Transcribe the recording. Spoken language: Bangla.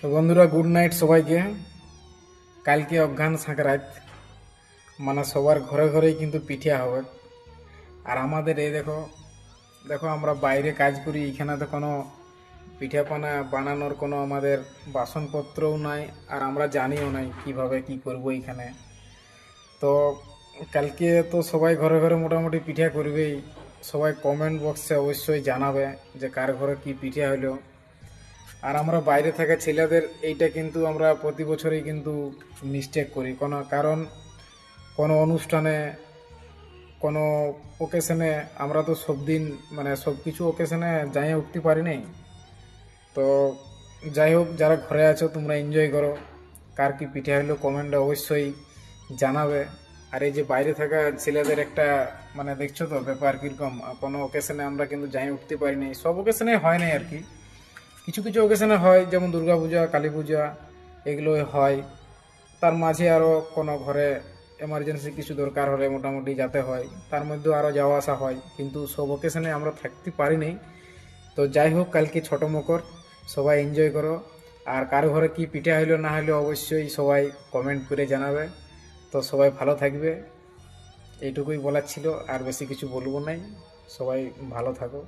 তো বন্ধুরা, গুড নাইট সবাইকে। কালকে অজ্ঞান সংক্রান্ত, মানে সবার ঘরে ঘরেই কিন্তু পিঠা হবে। আর আমাদের এই দেখো দেখো আমরা বাইরে কাজ করি, এখানে তো কোনো পিঠাপানা বানানোর কোনো আমাদের বাসনপত্রও নাই, আর আমরা জানিও নাই কিভাবে কি করব এখানে। তো কালকে তো সবাই ঘরে ঘরে মোটামুটি পিঠা করবেই। সবাই কমেন্ট বক্সে অবশ্যই জানাবে যে কার ঘরে কি পিঠা হলো। আর আমরা বাইরে থাকা ছেলেদের এইটা কিন্তু আমরা প্রতি বছরই কিন্তু মিস্টেক করি, কারণ কোনো অনুষ্ঠানে, কোনো ওকেশনে আমরা তো সব দিন, মানে সব কিছু ওকেশনে যাই উঠতে পারি নাই। তো যাই হোক, যারা ঘরে আছো তোমরা এনজয় করো। কার কি পিঠে হলো কমেন্টে অবশ্যই জানাবে। আর এই যে বাইরে থাকা ছেলেদের একটা, মানে দেখছো তো ব্যাপার কীরকম, কোনো ওকেশনে আমরা কিন্তু যাই উঠতে পারি নাই, সব ওকেশনে হয় নাই আর কি। কিছু কিছু ওকেশনে হয়, যেমন দুর্গা পূজা, কালী পূজা, এগুলো হয়। তার মাঝে আরও কোনো ঘরে এমার্জেন্সি কিছু দরকার হলে মোটামুটি যেতে হয়, তার মধ্যেও আরও যাওয়া আসা হয়, কিন্তু সব ওকেশনে আমরা থাকতে পারিনি। তো যাই হোক, কালকে ছোট মকর, সবাই এনজয় করো। আর কারো ঘরে কি পিঠা হইলো না হইলো অবশ্যই সবাই কমেন্ট করে জানাবে। তো সবাই ভালো থাকবে, এইটুকুই বলার ছিল, আর বেশি কিছু বলবো নাই। সবাই ভালো থাকো।